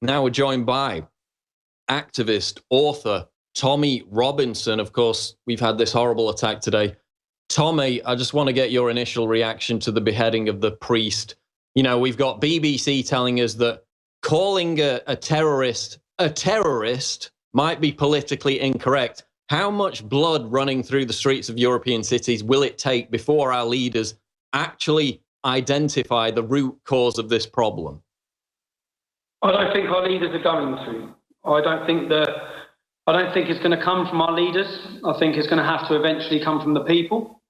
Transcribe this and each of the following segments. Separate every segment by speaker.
Speaker 1: Now we're joined by activist, author, Tommy Robinson. Of course, we've had this horrible attack today. Tommy, I just want to get your initial reaction to the beheading of the priest. You know, we've got BBC telling us that calling a terrorist might be politically incorrect. How much blood running through the streets of European cities will it take before our leaders actually identify the root cause of this problem?
Speaker 2: I don't think our leaders are going to. I don't think it's going to come from our leaders. I think it's going to have to eventually come from the people.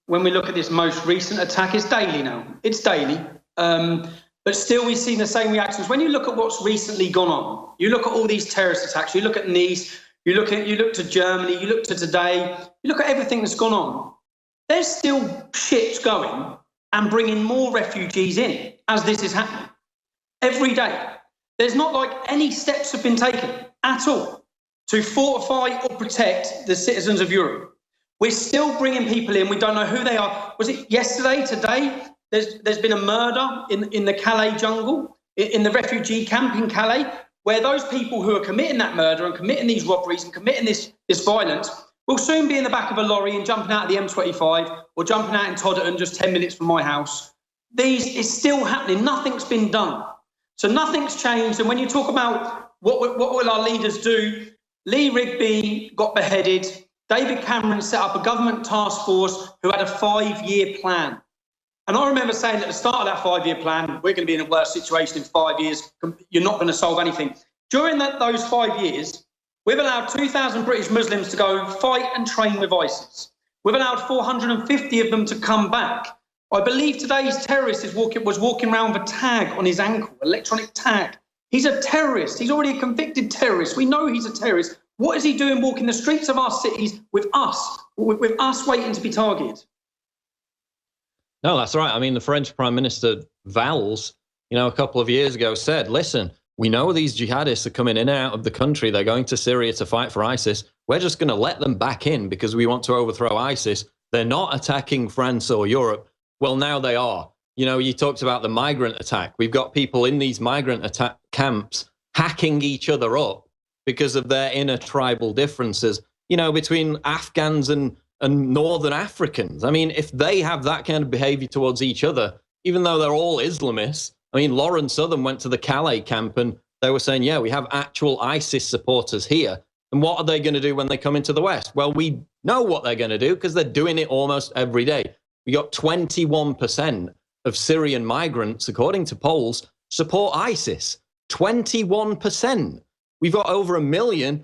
Speaker 2: When we look at this most recent attack, it's daily now. It's daily. But still we've seen the same reactions. When you look at what's recently gone on, you look at all these terrorist attacks, you look at Nice, you look to Germany, you look to today, you look at everything that's gone on. There's still ships going and bringing more refugees in as this is happening. Every day. There's not like any steps have been taken at all to fortify or protect the citizens of Europe. We're still bringing people in. We don't know who they are. Was it yesterday, today? There's been a murder in the Calais jungle, in the refugee camp in Calais, where those people who are committing that murder and committing these robberies and committing this violence will soon be in the back of a lorry and jumping out of the M25 or jumping out in Todderton just 10 minutes from my house. It's still happening. Nothing's been done. So nothing's changed. And when you talk about what will our leaders do, Lee Rigby got beheaded. David Cameron set up a government task force who had a 5-year plan. And I remember saying at the start of that 5-year plan, we're going to be in a worse situation in 5 years. You're not going to solve anything. During those 5 years, we've allowed 2,000 British Muslims to go and fight and train with ISIS. We've allowed 450 of them to come back. I believe today's terrorist was walking around with a tag on his ankle, electronic tag. He's a terrorist. He's already a convicted terrorist. We know he's a terrorist. What is he doing walking the streets of our cities with us waiting to be targeted?
Speaker 1: No, that's right. I mean, the French Prime Minister Valls, a couple of years ago said, listen, we know these jihadists are coming in and out of the country. They're going to Syria to fight for ISIS. We're just going to let them back in because we want to overthrow ISIS. They're not attacking France or Europe. Well, now they are. You talked about the migrant attack. We've got people in these migrant attack camps hacking each other up because of their inner tribal differences, between Afghans and Northern Africans. I mean, if they have that kind of behavior towards each other, even though they're all Islamists, I mean, Lauren Southern went to the Calais camp and they were saying, yeah, we have actual ISIS supporters here. And what are they going to do when they come into the West? Well, we know what they're going to do because they're doing it almost every day. We got 21% of Syrian migrants, according to polls, support ISIS. 21%. We've got over 1 million,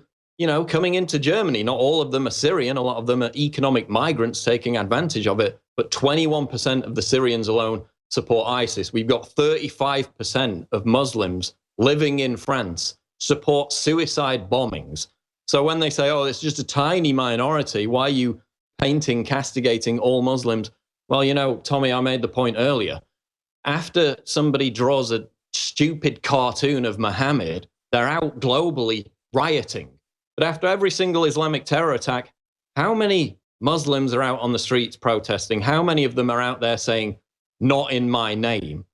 Speaker 1: coming into Germany. Not all of them are Syrian. A lot of them are economic migrants taking advantage of it. But 21% of the Syrians alone support ISIS. We've got 35% of Muslims living in France support suicide bombings. So when they say, oh, it's just a tiny minority, why are you castigating all Muslims? Well, Tommy, I made the point earlier. After somebody draws a stupid cartoon of Muhammad, they're out globally rioting. But after every single Islamic terror attack, how many Muslims are out on the streets protesting? How many of them are out there saying, not in my name?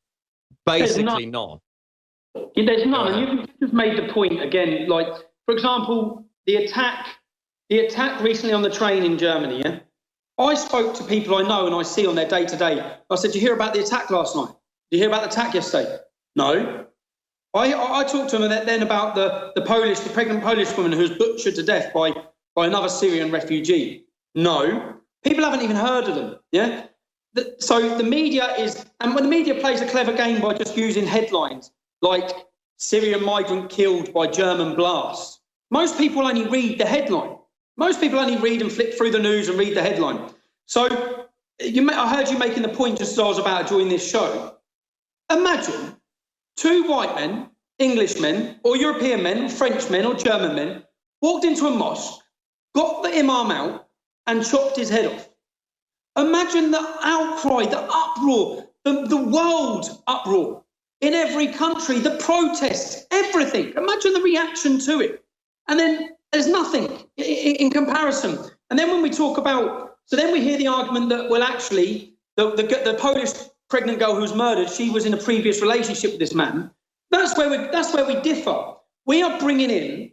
Speaker 1: Basically none.
Speaker 2: There's none. And you've just made the point again. Like, for example, the attack recently on the train in Germany, yeah? I spoke to people I know and I see on their day-to-day. I said, did you hear about the attack last night? Did you hear about the attack yesterday? No. I talked to them then about the pregnant Polish woman who was butchered to death by another Syrian refugee. No. People haven't even heard of them, yeah? So the media and when the media plays a clever game by just using headlines like Syrian migrant killed by German blast, most people only read the headline. Most people only read and flip through the news and read the headline. So I heard you making the point just as I was about to join this show. Imagine 2 white men, English men, or European men, French men, or German men, walked into a mosque, got the imam out, and chopped his head off. Imagine the outcry, the uproar, the world uproar in every country, the protests, everything. Imagine the reaction to it. And then there's nothing in comparison. And then when we talk about, so then we hear the argument that, well, actually, the Polish pregnant girl who was murdered, she was in a previous relationship with this man. That's where we differ. We are bringing in,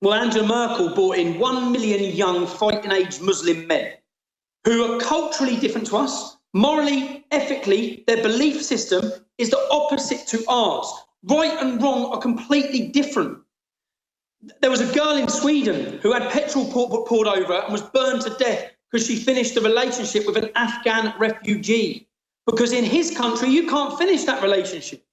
Speaker 2: well, Angela Merkel brought in 1 million young fighting-age Muslim men who are culturally different to us, morally, ethically, their belief system is the opposite to ours. Right and wrong are completely different. There was a girl in Sweden who had petrol poured over her and was burned to death because she finished a relationship with an Afghan refugee. Because in his country, you can't finish that relationship.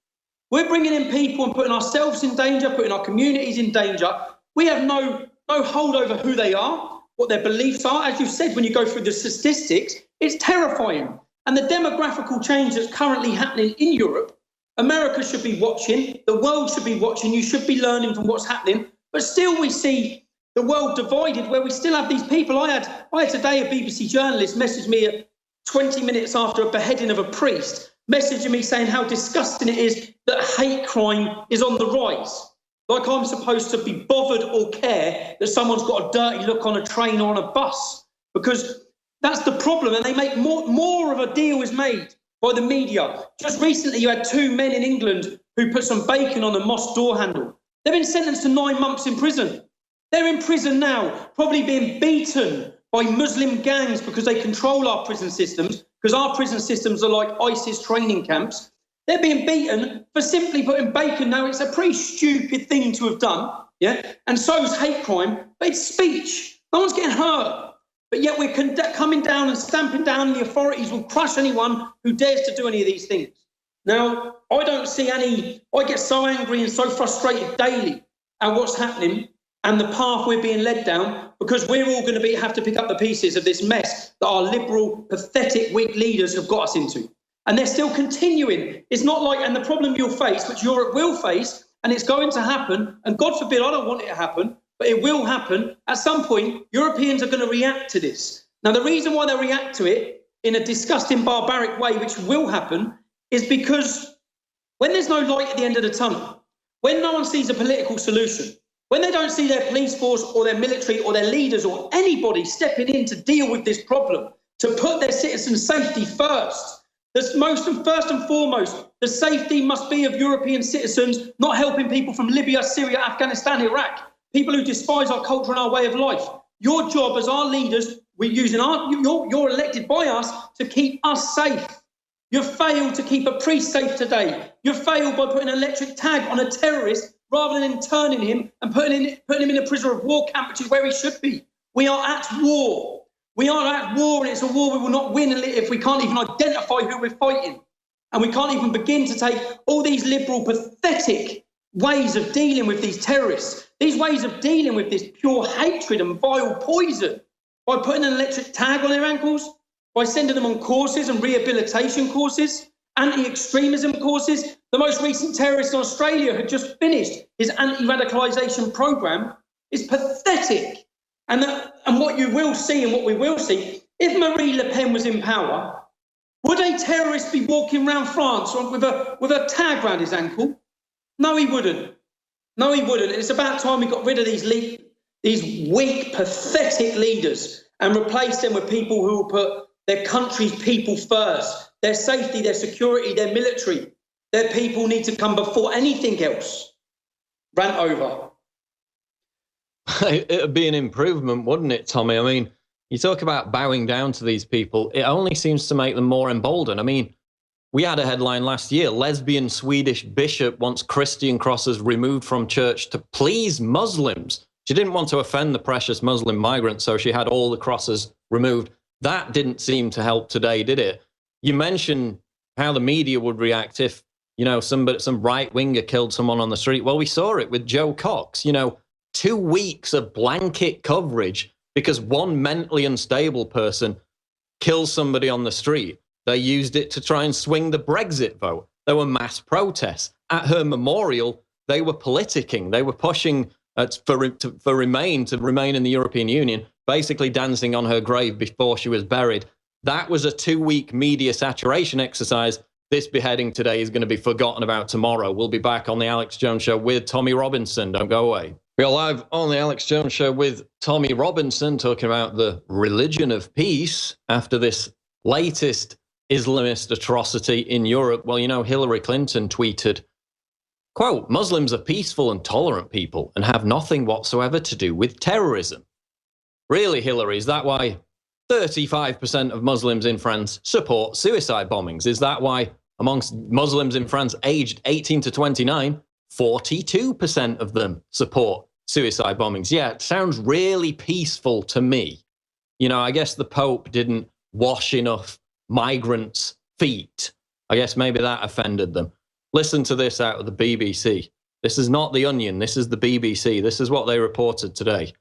Speaker 2: We're bringing in people and putting ourselves in danger, putting our communities in danger. We have no hold over who they are, what their beliefs are. As you said, when you go through the statistics, it's terrifying. And the demographical change that's currently happening in Europe, America should be watching, the world should be watching, you should be learning from what's happening. But still we see the world divided where we still have these people. I had today a BBC journalist message me 20 minutes after a beheading of a priest, messaging me saying how disgusting it is that hate crime is on the rise. Like I'm supposed to be bothered or care that someone's got a dirty look on a train or on a bus, because that's the problem. And they make more of a deal is made by the media. Just recently you had 2 men in England who put some bacon on a mosque door handle. They've been sentenced to 9 months in prison. They're in prison now, probably being beaten by Muslim gangs because they control our prison systems, because our prison systems are like ISIS training camps. They're being beaten for simply putting bacon. Now, it's a pretty stupid thing to have done, yeah? And so is hate crime, but it's speech. No one's getting hurt. But yet we're coming down and stamping down, and the authorities will crush anyone who dares to do any of these things. Now, I don't see I get so angry and so frustrated daily at what's happening and the path we're being led down, because we're all going to have to pick up the pieces of this mess that our liberal, pathetic, weak leaders have got us into. And they're still continuing. It's not like, and the problem you'll face, which Europe will face, and it's going to happen, and God forbid, I don't want it to happen, but it will happen. At some point, Europeans are going to react to this. Now, the reason why they react to it in a disgusting, barbaric way, which will happen, is because when there's no light at the end of the tunnel, when no one sees a political solution, when they don't see their police force or their military or their leaders or anybody stepping in to deal with this problem, to put their citizens' safety first, first and foremost, the safety must be of European citizens, not helping people from Libya, Syria, Afghanistan, Iraq, people who despise our culture and our way of life. Your job as our leaders, you're elected by us to keep us safe. You've failed to keep a priest safe today. You've failed by putting an electric tag on a terrorist rather than interning him and putting him in a prisoner of war camp, which is where he should be. We are at war. We are at war, and it's a war we will not win if we can't even identify who we're fighting. And we can't even begin to take all these liberal, pathetic ways of dealing with these terrorists, these ways of dealing with this pure hatred and vile poison, by putting an electric tag on their ankles, by sending them on courses and rehabilitation courses, anti-extremism courses. The most recent terrorist in Australia had just finished his anti-radicalisation programme. Is pathetic. And what you will see and what we will see, if Marine Le Pen was in power, would a terrorist be walking around France with a tag around his ankle? No, he wouldn't. No, he wouldn't. It's about time we got rid of these weak, pathetic leaders and replace them with people who will put their country's people first, their safety, their security, their military. Their people need to come before anything else. Rant over.
Speaker 1: It would be an improvement, wouldn't it, Tommy? I mean, you talk about bowing down to these people. It only seems to make them more emboldened. I mean, we had a headline last year, lesbian Swedish bishop wants Christian crosses removed from church to please Muslims. She didn't want to offend the precious Muslim migrants, so she had all the crosses removed. That didn't seem to help today, did it? You mentioned how the media would react if, some right-winger killed someone on the street. Well, we saw it with Joe Cox, 2 weeks of blanket coverage because one mentally unstable person kills somebody on the street. They used it to try and swing the Brexit vote. There were mass protests. At her memorial, they were politicking. They were pushing for Remain to remain in the European Union, basically dancing on her grave before she was buried. That was a 2-week media saturation exercise. This beheading today is going to be forgotten about tomorrow. We'll be back on the Alex Jones Show with Tommy Robinson. Don't go away. We are live on the Alex Jones Show with Tommy Robinson talking about the religion of peace after this latest Islamist atrocity in Europe. Well, Hillary Clinton tweeted Quote, Muslims are peaceful and tolerant people and have nothing whatsoever to do with terrorism. Really, Hillary, is that why 35% of Muslims in France support suicide bombings? Is that why amongst Muslims in France aged 18 to 29, 42% of them support suicide bombings? Yeah, it sounds really peaceful to me. You know, I guess the Pope didn't wash enough migrants' feet. I guess maybe that offended them. Listen to this out of the BBC. This is not The Onion. This is the BBC. This is what they reported today.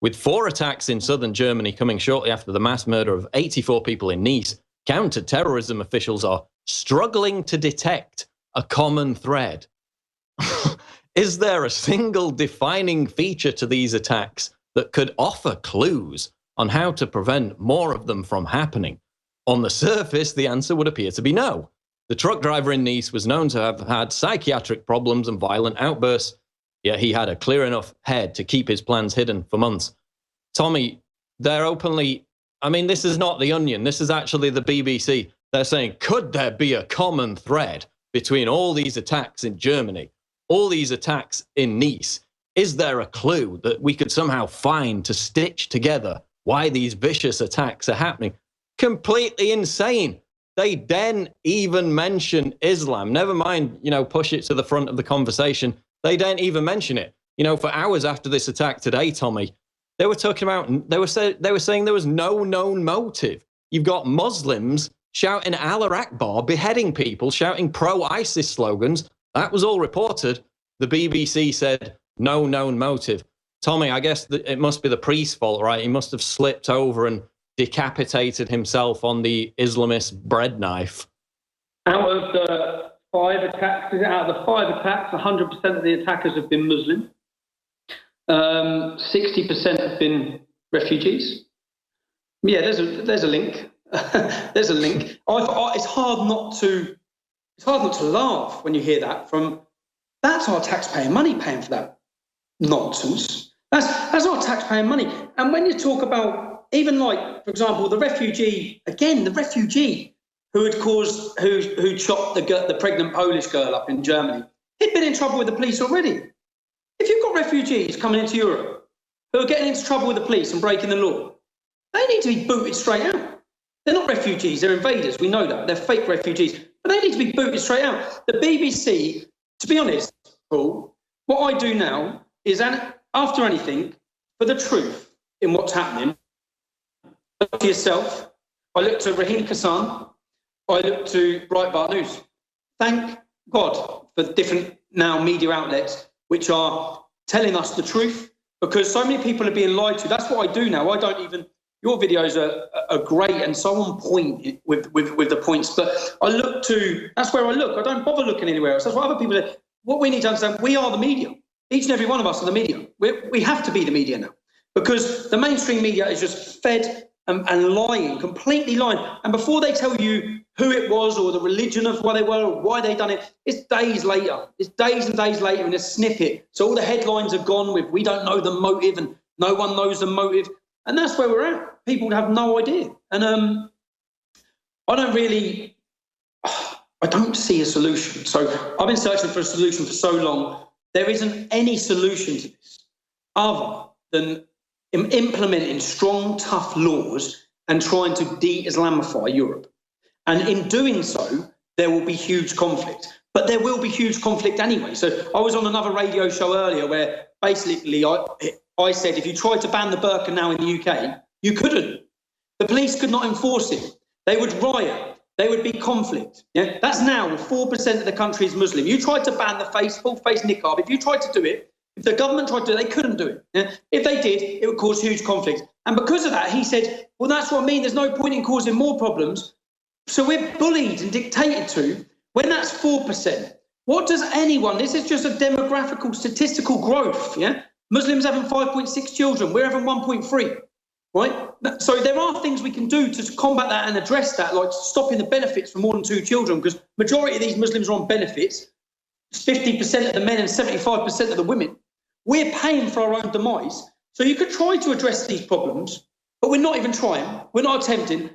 Speaker 1: With 4 attacks in southern Germany coming shortly after the mass murder of 84 people in Nice, counter-terrorism officials are struggling to detect a common thread. Is there a single defining feature to these attacks that could offer clues on how to prevent more of them from happening? On the surface, the answer would appear to be no. The truck driver in Nice was known to have had psychiatric problems and violent outbursts, yet he had a clear enough head to keep his plans hidden for months. Tommy, they're openly, I mean, this is not The Onion. This is actually the BBC. They're saying, could there be a common thread between all these attacks in Germany, all these attacks in Nice? Is there a clue that we could somehow find to stitch together why these vicious attacks are happening? Completely insane. They then even mention Islam. Never mind, you know, push it to the front of the conversation. They don't even mention it. You know, for hours after this attack today, Tommy, they were talking about, they were saying there was no known motive. You've got Muslims shouting Allah Akbar, beheading people, shouting pro-ISIS slogans. That was all reported. The BBC said no known motive. Tommy, I guess it must be the priest's fault, right? He must have slipped over and decapitated himself on the Islamist bread knife.
Speaker 2: Out of the 5 attacks, 100% of the attackers have been Muslim. 60% have been refugees. Yeah, there's a link. There's a link. It's hard not to laugh when you hear that. That's our taxpayer money paying for that nonsense. That's our taxpayer money. And when you talk about even like, for example, the refugee who chopped the pregnant Polish girl up in Germany, he'd been in trouble with the police already. If you've got refugees coming into Europe who are getting into trouble with the police and breaking the law, they need to be booted straight out. They're not refugees, they're invaders. We know that. They're fake refugees. But they need to be booted straight out. The BBC, to be honest, Paul, what I do now is, after anything, for the truth in what's happening, I look to yourself, I look to Raheem Kassan, I look to Breitbart News. Thank God for different now media outlets which are telling us the truth, because so many people are being lied to. That's what I do now. Your videos are great and so on point with the points, but that's where I look. I don't bother looking anywhere else. That's what other people do. What we need to understand, we are the media. Each and every one of us are the media. We have to be the media now, because the mainstream media is just fed and lying, completely lying. And before they tell you who it was or the religion of why they were or why they done it, it's days later. It's days and days later in a snippet. So all the headlines are gone with, we don't know the motive and no one knows the motive. And that's where we're at. People have no idea. And I don't see a solution. So I've been searching for a solution for so long. There isn't any solution to this other than implementing strong, tough laws and trying to de-Islamify Europe. And in doing so, there will be huge conflict. But there will be huge conflict anyway. So I was on another radio show earlier where basically I said if you tried to ban the burqa now in the UK, you couldn't. The police could not enforce it. They would riot. There would be conflict. Yeah, that's now 4% of the country is Muslim. You tried to ban the full face niqab. If you tried to do it, if the government tried to do it, they couldn't do it. Yeah? If they did, it would cause huge conflict. And because of that, he said, well, that's what I mean. There's no point in causing more problems. So we're bullied and dictated to when that's 4%. What does anyone, this is just a demographical, statistical growth. Yeah, Muslims having 5.6 children. We're having 1.3. Right? So there are things we can do to combat that and address that, like stopping the benefits for more than 2 children, because majority of these Muslims are on benefits, 50% of the men and 75% of the women. We're paying for our own demise. So you could try to address these problems, but we're not even trying. We're not attempting.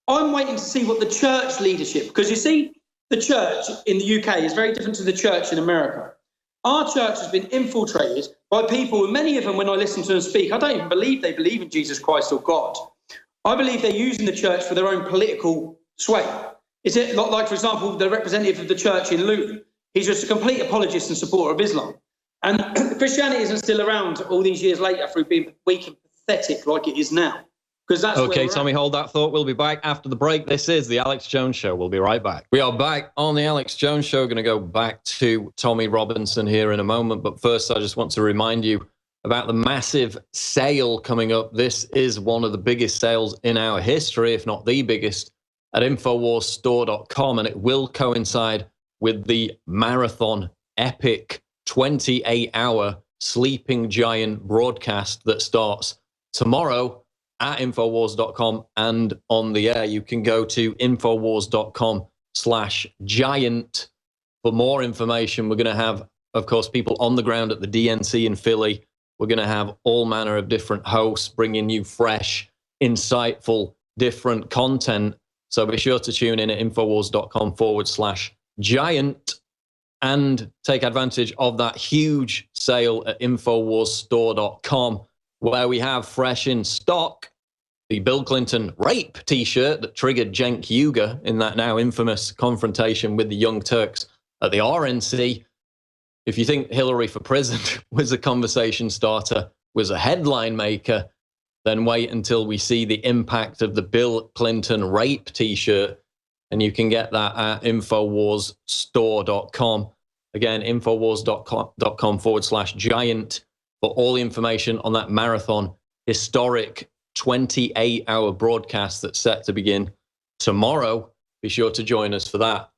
Speaker 2: I'm waiting to see what the church leadership, because you see, the church in the UK is very different to the church in America. Our church has been infiltrated by people, and many of them, when I listen to them speak, I don't even believe they believe in Jesus Christ or God. I believe they're using the church for their own political sway. Is it like, for example, the representative of the church in Luton? He's just a complete apologist and supporter of Islam. And Christianity isn't still around all these years later through being weak and pathetic like it is now. Because that's
Speaker 1: okay, Tommy, hold that thought. We'll be back after the break. This is the Alex Jones Show. We'll be right back. We are back on the Alex Jones Show. Going to go back to Tommy Robinson here in a moment. But first, I just want to remind you about the massive sale coming up. This is one of the biggest sales in our history, if not the biggest, at InfoWarsStore.com. And it will coincide with the marathon epic 28-hour Sleeping Giant broadcast that starts tomorrow at Infowars.com and on the air. You can go to Infowars.com/giant for more information. We're going to have, of course, people on the ground at the DNC in Philly. We're going to have all manner of different hosts bringing you fresh, insightful, different content. So be sure to tune in at Infowars.com/giant and take advantage of that huge sale at InfoWarsStore.com, where we have fresh in stock the Bill Clinton rape T-shirt that triggered Cenk Uygur in that now infamous confrontation with the Young Turks at the RNC. If you think Hillary for president was a conversation starter, was a headline maker, then wait until we see the impact of the Bill Clinton rape T-shirt, and you can get that at InfoWarsStore.com. Again, Infowars.com/giant for all the information on that marathon, historic 28-hour broadcast that's set to begin tomorrow. Be sure to join us for that.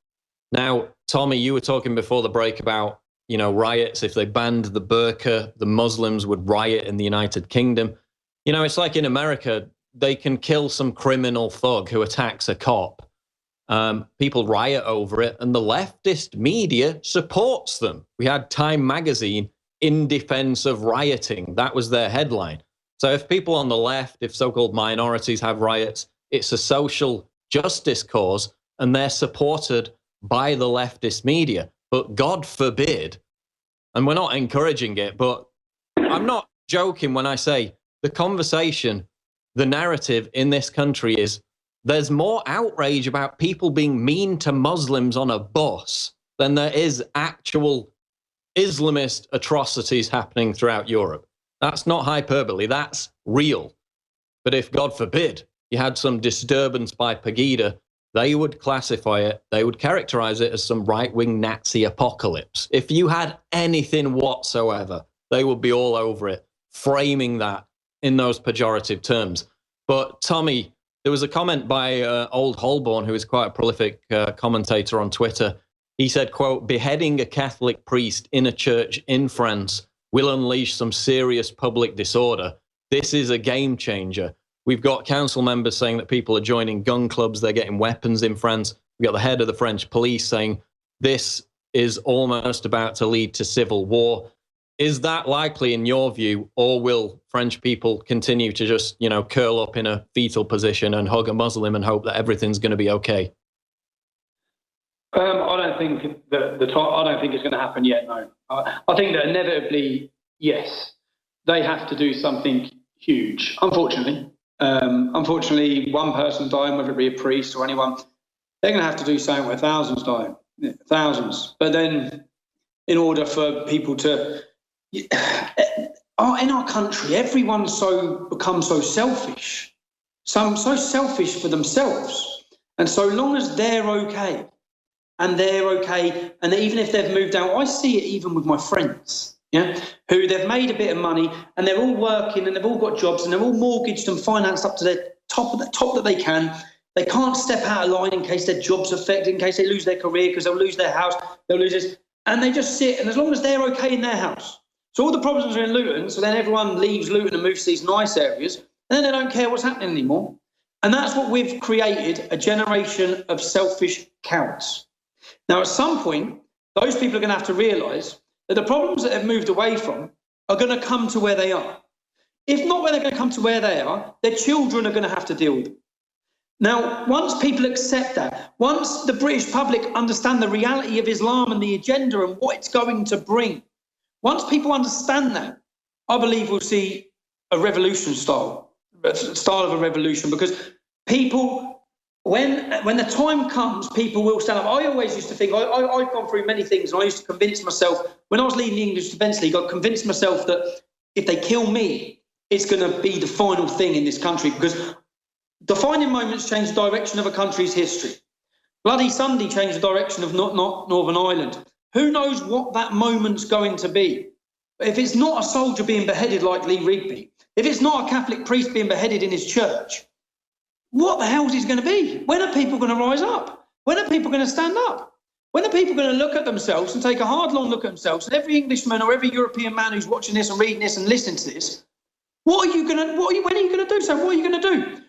Speaker 1: Now, Tommy, you were talking before the break about, riots. If they banned the burqa, the Muslims would riot in the United Kingdom. It's like in America, they can kill some criminal thug who attacks a cop. People riot over it, and the leftist media supports them. We had Time magazine in defense of rioting. That was their headline. So if people on the left, if so-called minorities have riots, it's a social justice cause, and they're supported by the leftist media. But God forbid, and we're not encouraging it, but I'm not joking when I say the conversation, the narrative in this country is there's more outrage about people being mean to Muslims on a bus than there is actual Islamist atrocities happening throughout Europe. That's not hyperbole, that's real. But if, God forbid, you had some disturbance by Pegida, they would classify it, they would characterize it as some right-wing Nazi apocalypse. If you had anything whatsoever, they would be all over it, framing that in those pejorative terms. But Tommy, there was a comment by Old Holborn, who is quite a prolific commentator on Twitter. He said, quote, "Beheading a Catholic priest in a church in France will unleash some serious public disorder. This is a game changer. We've got council members saying that people are joining gun clubs, they're getting weapons in France. We've got the head of the French police saying this is almost about to lead to civil war." Is that likely in your view, or will French people continue to just, curl up in a fetal position and hug a Muslim and hope that everything's going to be okay?
Speaker 2: I don't think I don't think it's going to happen yet. No, I think that inevitably, yes, they have to do something huge. Unfortunately, one person dying, whether it be a priest or anyone, they're going to have to do something where thousands die, thousands. But then, in order for people to, in our country, everyone's become so selfish, so selfish for themselves, and so long as they're okay. And they're okay, and even if they've moved out, I see it even with my friends, who they've made a bit of money, and they're all working, and they've all got jobs, and they're all mortgaged and financed up to the top that they can. They can't step out of line in case their job's affected, in case they lose their career, because they'll lose their house, they'll lose this, and they just sit, and as long as they're okay in their house. So all the problems are in Luton, so then everyone leaves Luton and moves to these nice areas, and then they don't care what's happening anymore. And that's what we've created, a generation of selfish cowards. Now, at some point, those people are going to have to realise that the problems that they've moved away from are going to come to where they are. If not where they're going to come to where they are, their children are going to have to deal with them. Now, once people accept that, once the British public understand the reality of Islam and the agenda and what it's going to bring, Once people understand that, I believe we'll see a revolution style of a revolution, because people, when the time comes, people will stand up. I always used to think, I've gone through many things, and I used to convince myself, when I was leading the English Defence League, I convinced myself that if they kill me, it's going to be the final thing in this country, because defining moments change the direction of a country's history. Bloody Sunday changed the direction of not Northern Ireland. Who knows what that moment's going to be? But if it's not a soldier being beheaded like Lee Rigby, if it's not a Catholic priest being beheaded in his church, what the hell is it going to be? When are people going to rise up? When are people going to stand up? When are people going to look at themselves and take a hard, long look at themselves? And every Englishman or every European man who's watching this and reading this and listening to this, when are you going to do so? What are you going to do?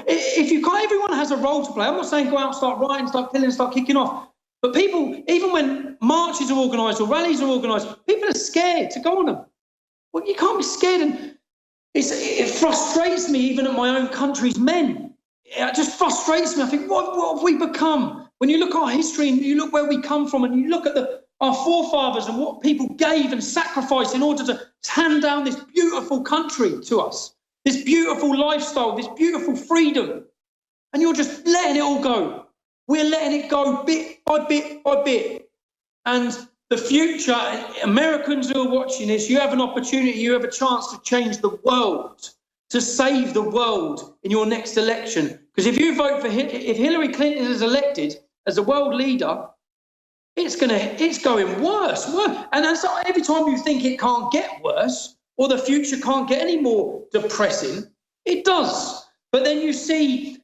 Speaker 2: If you can't, everyone has a role to play. I'm not saying go out and start rioting, start killing, start kicking off. But people, even when marches are organised or rallies are organised, people are scared to go on them. Well, you can't be scared. And it frustrates me even at my own country's men. It just frustrates me. I think, what have we become? When you look at our history and you look where we come from and you look at our forefathers and what people gave and sacrificed in order to hand down this beautiful country to us, this beautiful lifestyle, this beautiful freedom, and you're just letting it all go. We're letting it go bit by bit by bit. And the future, Americans who are watching this, you have an opportunity, you have a chance to change the world, to save the world in your next election. Because if you vote for if Hillary Clinton is elected as a world leader, it's going worse. And that's every time you think it can't get worse or the future can't get any more depressing, it does. But then you see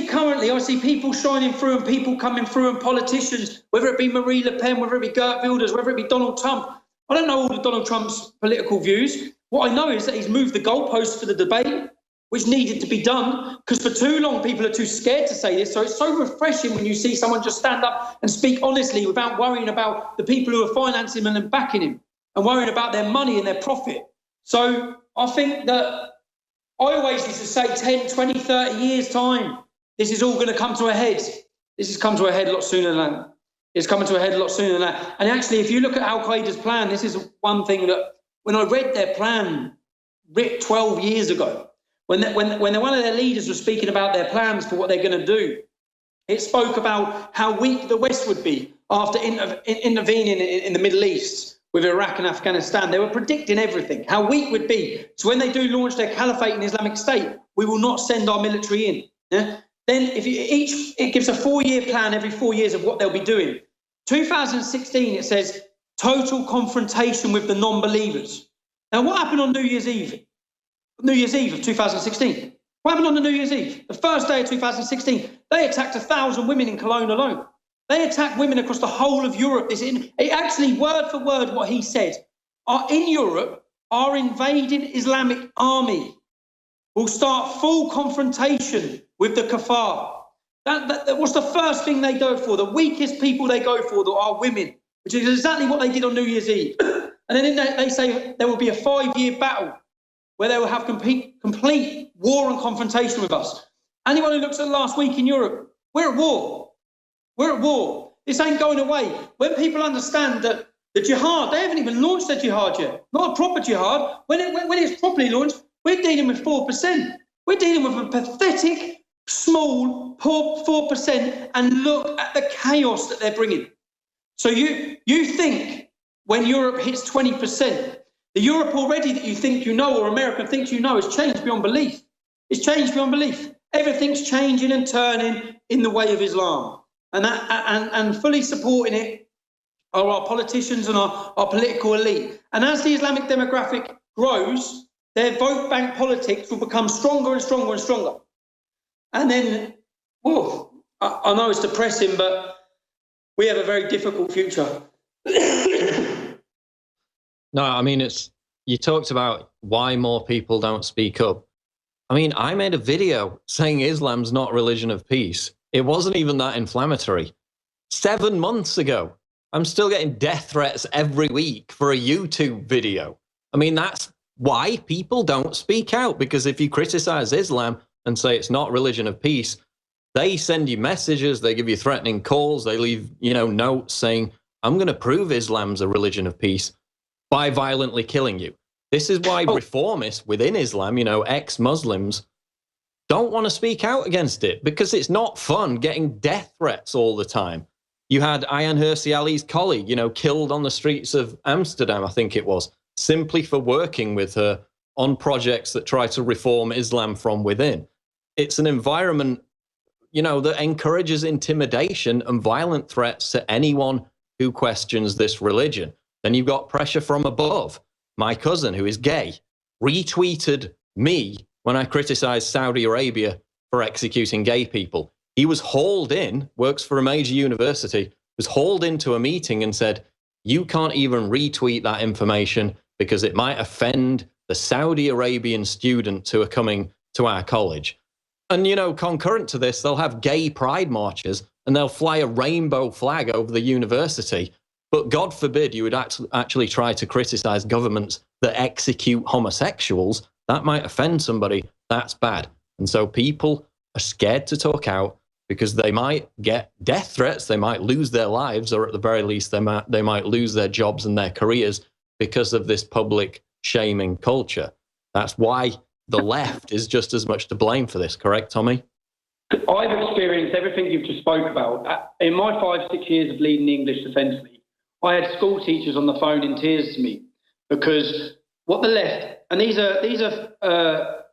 Speaker 2: currently, I see people shining through and people coming through and politicians, whether it be Marie Le Pen, whether it be Geert Wilders, whether it be Donald Trump. I don't know all of Donald Trump's political views. What I know is that he's moved the goalposts for the debate, which needed to be done, because for too long people are too scared to say this. So it's so refreshing when you see someone just stand up and speak honestly without worrying about the people who are financing him and backing him and worrying about their money and their profit. So I think that I always used to say 10, 20, 30 years' time, this is all going to come to a head. This has come to a head a lot sooner than that. It's coming to a head a lot sooner than that. And actually, if you look at Al-Qaeda's plan, this is one thing that when I read their plan 12 years ago, when one of their leaders was speaking about their plans for what they're going to do, it spoke about how weak the West would be after intervening in the Middle East with Iraq and Afghanistan. They were predicting everything, how weak we'd be. So when they do launch their caliphate in Islamic State, we will not send our military in. Yeah? Then it gives a 4-year plan every 4 years of what they'll be doing. 2016, it says total confrontation with the non-believers. Now, what happened on New Year's Eve? New Year's Eve of 2016. What happened on the New Year's Eve? The first day of 2016, they attacked 1,000 women in Cologne alone. They attacked women across the whole of Europe. It actually, word for word, what he said, in Europe, our invading Islamic army will start full confrontation with the kuffar. That was the first thing they go for. The weakest people they go for are women, which is exactly what they did on New Year's Eve. And then they say there will be a 5-year battle where they will have complete war and confrontation with us. Anyone who looks at last week in Europe, we're at war. We're at war. This ain't going away. When people understand that the jihad, they haven't even launched their jihad yet. Not a proper jihad. When it's properly launched, we're dealing with 4%. We're dealing with a pathetic, small, poor 4%, and look at the chaos that they're bringing. So you think when Europe hits 20%, the Europe already that you think you know, or America thinks you know, has changed beyond belief. It's changed beyond belief. Everything's changing and turning in the way of Islam. And fully supporting it are our politicians and our political elite. And as the Islamic demographic grows, their vote bank politics will become stronger and stronger and stronger. And then, I know it's depressing, but we have a very difficult future.
Speaker 1: No, I mean, you talked about why more people don't speak up. I mean, I made a video saying Islam's not a religion of peace. It wasn't even that inflammatory. 7 months ago, I'm still getting death threats every week for a YouTube video. I mean, that's why people don't speak out, because if you criticize Islam and say it's not religion of peace, they send you messages, they give you threatening calls, they leave, notes saying, I'm going to prove Islam's a religion of peace. by violently killing you. This is why reformists within Islam, ex-Muslims, don't want to speak out against it, because it's not fun getting death threats all the time. You had Ayaan Hirsi Ali's colleague, killed on the streets of Amsterdam, I think it was, simply for working with her on projects that try to reform Islam from within. It's an environment, that encourages intimidation and violent threats to anyone who questions this religion. Then you've got pressure from above. My cousin, who is gay, retweeted me when I criticized Saudi Arabia for executing gay people. He was hauled in, works for a major university, was hauled into a meeting and said, you can't even retweet that information because it might offend the Saudi Arabian students who are coming to our college. And, concurrent to this, they'll have gay pride marches and they'll fly a rainbow flag over the university. But God forbid you would actually try to criticize governments that execute homosexuals. That might offend somebody. That's bad. And so people are scared to talk out because they might get death threats. They might lose their lives, or at the very least, they might lose their jobs and their careers because of this public shaming culture. That's why the left is just as much to blame for this. Correct, Tommy?
Speaker 2: I've experienced everything you've just spoke about. In my 5-6 years of leading the English Defence League, I had school teachers on the phone in tears to me because what the left, and these are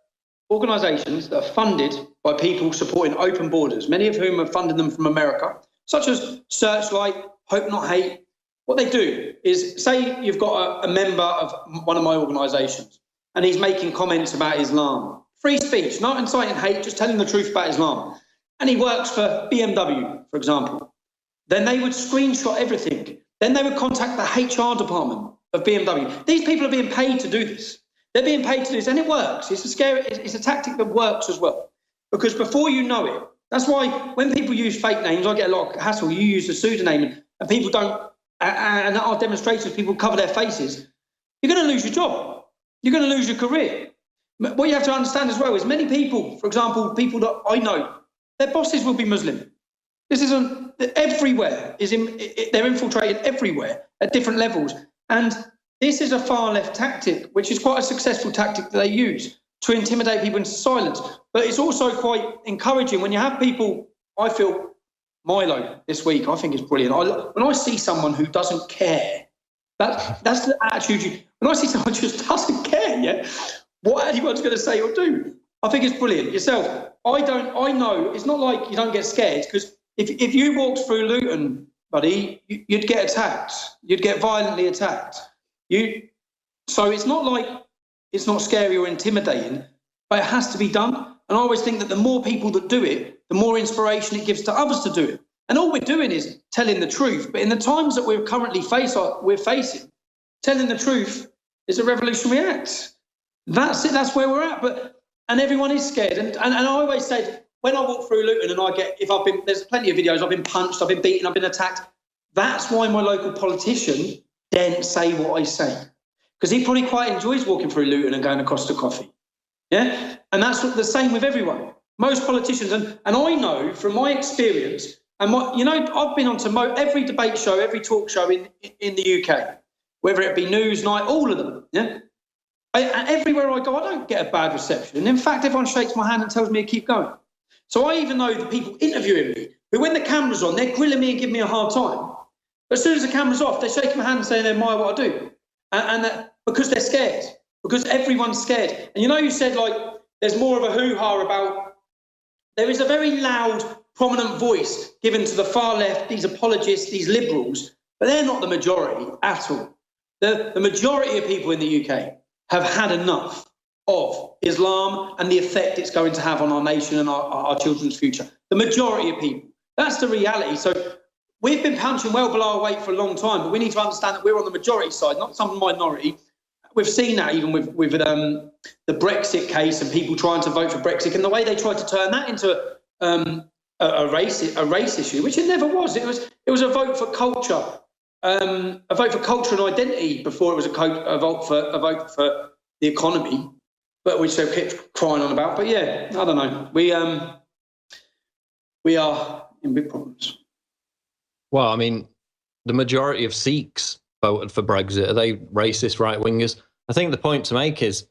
Speaker 2: organisations that are funded by people supporting open borders, many of whom have funded them from America, such as Searchlight, Hope Not Hate. What they do is, say you've got a member of one of my organisations and he's making comments about Islam. Free speech, not inciting hate, just telling the truth about Islam. And he works for BMW, for example. Then they would screenshot everything. Then they would contact the HR department of BMW. These people are being paid to do this. They're being paid to do this, and it works. It's a tactic that works as well. Because before you know it, that's why when people use fake names, I get a lot of hassle. You use a pseudonym and people don't, and at our demonstrations, people cover their faces. You're going to lose your job. You're going to lose your career. What you have to understand as well is many people, for example, people that I know, their bosses will be Muslim. This isn't everywhere. They're infiltrated everywhere at different levels. And this is a far left tactic, which is quite a successful tactic that they use to intimidate people into silence. But it's also quite encouraging when you have people, I feel, Milo this week, I think is brilliant. When I see someone who doesn't care, that's the attitude. When I see someone who just doesn't care, yeah, what anyone's going to say or do, I think it's brilliant. Yourself, I know it's not like you don't get scared, because if you walked through Luton, buddy, you'd get attacked. You'd get violently attacked. So it's not like it's not scary or intimidating, but it has to be done. And I always think that the more people that do it, the more inspiration it gives to others to do it. And all we're doing is telling the truth. But in the times that we're currently facing, telling the truth is a revolutionary act. That's it. That's where we're at. And everyone is scared. And I always said, when I walk through Luton and there's plenty of videos, I've been punched, I've been beaten, I've been attacked. That's why my local politician didn't say what I say. Because he probably quite enjoys walking through Luton and going across to coffee. Yeah? And that's the same with everyone. Most politicians, and I know from my experience, and I've been on to every debate show, every talk show in the UK, whether it be Newsnight, all of them. Yeah? And everywhere I go, I don't get a bad reception. And in fact, everyone shakes my hand and tells me to keep going. So I even know the people interviewing me, who when the camera's on, they're grilling me and giving me a hard time. But as soon as the camera's off, they're shaking my hand and saying they admire what I do. And because they're scared, because everyone's scared. And you said, like, there's more of a hoo-ha about, there is a very loud, prominent voice given to the far left, these apologists, these liberals, but they're not the majority at all. The majority of people in the UK have had enough of Islam and the effect it's going to have on our nation and our children's future. The majority of people. That's the reality. So we've been punching well below our weight for a long time, but we need to understand that we're on the majority side, not some minority. We've seen that even with the Brexit case and people trying to vote for Brexit, and the way they tried to turn that into a race issue, which it never was. It was a vote for culture, and identity before it was a vote for the economy, but which they kept crying on about. But yeah, I don't know. We are in big problems.
Speaker 1: Well, I mean, the majority of Sikhs voted for Brexit? Are they racist right-wingers? I think the point to make is,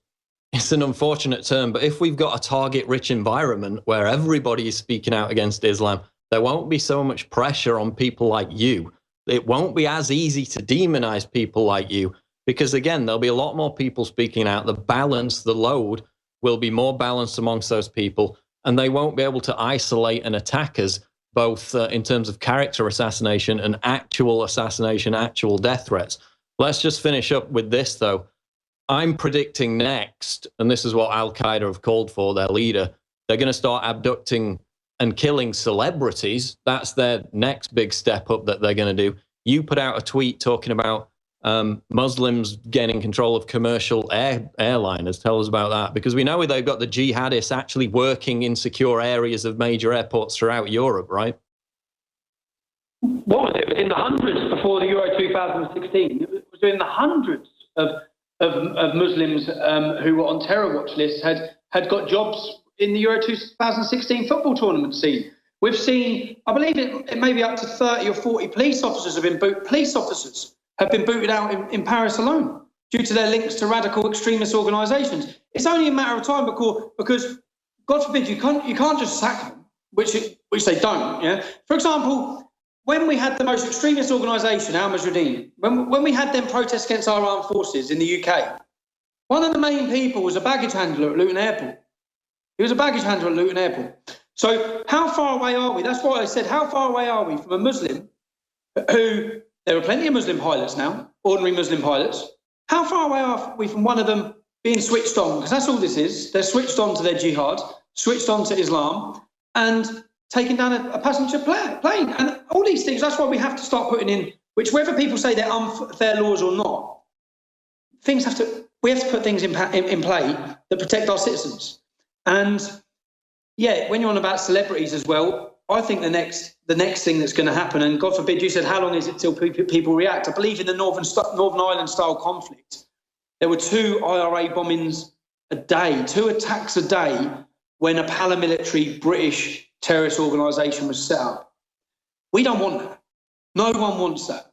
Speaker 1: it's an unfortunate term, but if we've got a target-rich environment where everybody is speaking out against Islam, there won't be so much pressure on people like you. It won't be as easy to demonize people like you because, again, there'll be a lot more people speaking out. The balance, the load will be more balanced amongst those people, and they won't be able to isolate and attack us, both in terms of character assassination and actual assassination, actual death threats. Let's just finish up with this, though. I'm predicting next, and this is what Al-Qaeda have called for, their leader, they're going to start abducting and killing celebrities. That's their next big step up that they're going to do. You put out a tweet talking about Muslims gaining control of commercial airliners. Tell us about that, because we know they've got the jihadists actually working in secure areas of major airports throughout Europe, right?
Speaker 2: What was it? It was in the hundreds before the Euro 2016. It was in the hundreds of Muslims who were on terror watch lists had got jobs in the Euro 2016 football tournament scene. We've seen, I believe it may be up to 30 or 40 police officers have been booted out in Paris alone due to their links to radical extremist organisations. It's only a matter of time because God forbid you can't just sack them, which they don't. Yeah. For example, when we had the most extremist organisation, Al Mujahideen, when we had them protest against our armed forces in the UK, one of the main people was a baggage handler at Luton Airport. He was a baggage handler at Luton Airport. So how far away are we? That's why I said, how far away are we from a Muslim who, there are plenty of Muslim pilots now, ordinary Muslim pilots. How far away are we from one of them being switched on? Because that's all this is. They're switched on to their jihad, switched on to Islam, and taking down a passenger plane. And all these things, that's why we have to start putting in, which whether people say they're unfair laws or not, we have to put things in play that protect our citizens. And yeah, when you're on about celebrities as well, I think the next thing that's going to happen, and God forbid, you said, how long is it till people react? I believe in the Northern Ireland style conflict, there were 2 IRA bombings a day, 2 attacks a day when a paramilitary British terrorist organisation was set up. We don't want that. No one wants that.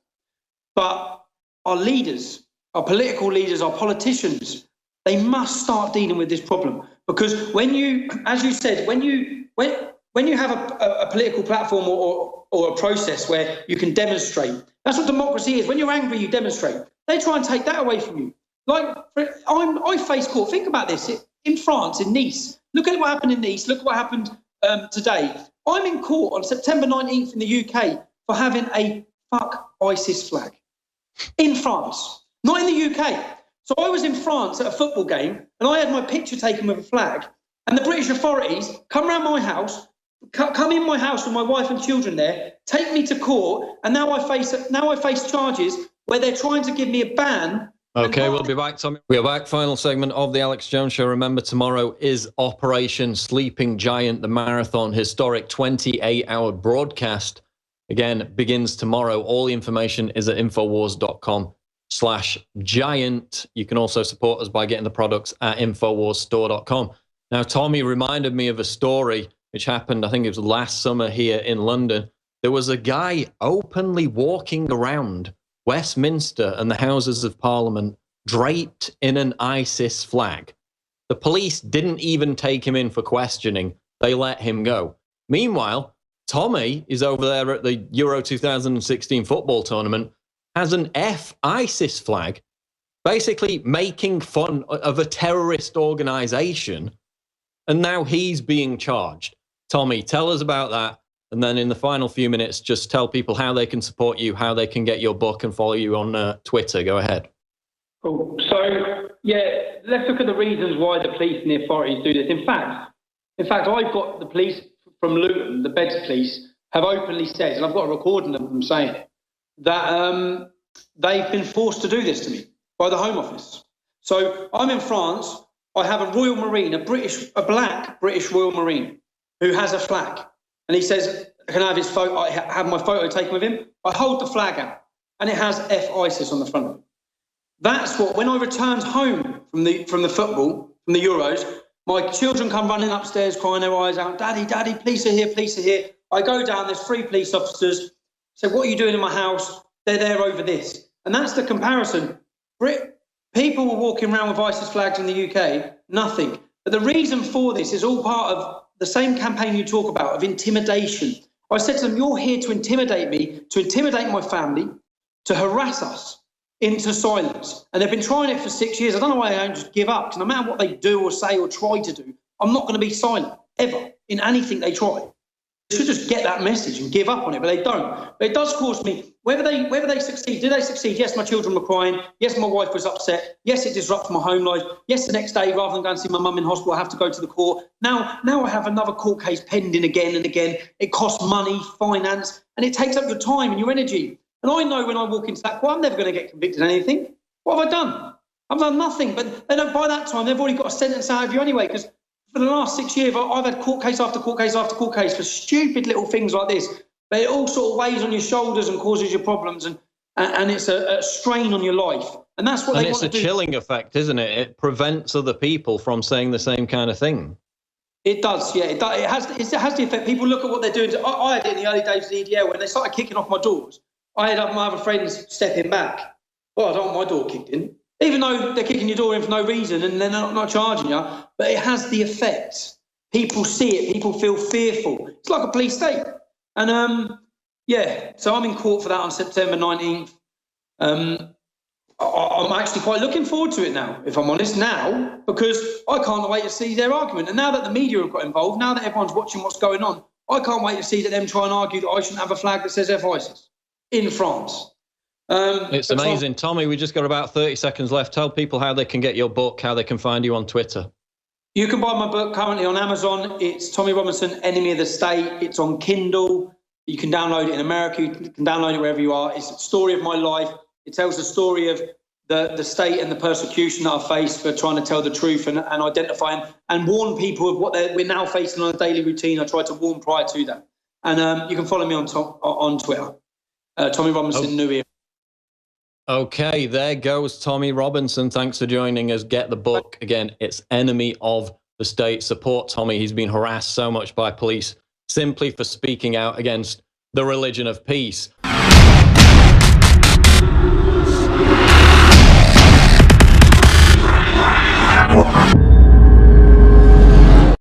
Speaker 2: But our leaders, our political leaders, our politicians, they must start dealing with this problem. Because when you, as you said, when you have a political platform or a process where you can demonstrate, that's what democracy is. When you're angry, you demonstrate. They try and take that away from you. Like, I face court. Think about this. In France, in Nice, look at what happened in Nice. Look at what happened today. I'm in court on September 19th in the UK for having a fuck ISIS flag. In France, not in the UK. So I was in France at a football game and I had my picture taken with a flag, and the British authorities come round my house, come in my house with my wife and children there, take me to court, and now I face charges where they're trying to give me a ban.
Speaker 1: Okay, we'll be back, Tommy. We are back. Final segment of the Alex Jones Show. Remember, tomorrow is Operation Sleeping Giant, the marathon, historic 28-hour broadcast. Again, begins tomorrow. All the information is at infowars.com/giant. You can also support us by getting the products at infowarsstore.com. Now, Tommy reminded me of a story which happened, I think it was last summer here in London. There was a guy openly walking around Westminster and the Houses of Parliament draped in an ISIS flag. The police didn't even take him in for questioning. They let him go. Meanwhile, Tommy is over there at the Euro 2016 football tournament, has an F-ISIS flag, basically making fun of a terrorist organization, and now he's being charged. Tommy, tell us about that. And then in the final few minutes, just tell people how they can support you, how they can get your book and follow you on Twitter. Go ahead.
Speaker 2: Cool. So, yeah, let's look at the reasons why the police and the authorities do this. In fact, I've got the police from Luton, the Beds police, have openly said, and I've got a recording of them saying it, that they've been forced to do this to me by the Home Office. So I'm in France. I have a Royal Marine, a black British Royal Marine, who has a flag. And he says, can I have his photo? I have my photo taken with him. I hold the flag out, and it has F-ISIS on the front of it. That's what, when I returned home from the football, from the Euros, my children come running upstairs, crying their eyes out, Daddy, police are here, police are here. I go down, there's 3 police officers. Say, what are you doing in my house? They're there over this. And that's the comparison. People were walking around with ISIS flags in the UK, nothing. But the reason for this is all part of the same campaign you talk about, of intimidation. I said to them, you're here to intimidate me, to intimidate my family, to harass us into silence. And they've been trying it for 6 years. I don't know why they don't just give up, because no matter what they do or say or try to do, I'm not going to be silent, ever, in anything they try. They should just get that message and give up on it, but they don't. But it does cause me, whether they succeed, do they succeed? Yes, my children were crying. Yes, my wife was upset. Yes, it disrupts my home life. Yes, the next day, rather than going to see my mum in hospital, I have to go to the court. Now I have another court case pending again and again. It costs money, finance, and it takes up your time and your energy. And I know when I walk into that court, I'm never going to get convicted of anything. What have I done? I've done nothing. But they don't, by that time, they've already got a sentence out of you anyway, because for the last 6 years, I've had court case after court case after court case for stupid little things like this. But it all sort of weighs on your shoulders and causes you problems, and it's a strain on your life. And that's what they want to do.
Speaker 1: And it's a chilling effect, isn't it? It prevents other people from saying the same kind of thing.
Speaker 2: It does, yeah. It has the effect. People look at what they're doing. I had it in the early days of the EDL when they started kicking off my doors. I had my other friends stepping back. Well, I don't want my door kicked in. Even though they're kicking your door in for no reason and they're not charging you, but it has the effect. People see it. People feel fearful. It's like a police state. And, so I'm in court for that on September 19th. I'm actually quite looking forward to it now, if I'm honest, now, because I can't wait to see their argument. And now that the media have got involved, now that everyone's watching what's going on, I can't wait to see them try and argue that I shouldn't have a flag that says F-ISIS in France.
Speaker 1: It's amazing. Tommy, we just got about 30 seconds left. Tell people how they can get your book, how they can find you on Twitter.
Speaker 2: You can buy my book currently on Amazon. It's Tommy Robinson, Enemy of the State. It's on Kindle. You can download it in America. You can download it wherever you are. It's a story of my life. It tells the story of the state and the persecution that I faced for trying to tell the truth and identify and warn people of what we're now facing on a daily routine. I tried to warn prior to that. And you can follow me on Twitter. Tommy Robinson, New Era.
Speaker 1: Okay, there goes Tommy Robinson. Thanks for joining us. Get the book. Again, it's Enemy of the State. Support Tommy. He's been harassed so much by police simply for speaking out against the religion of peace.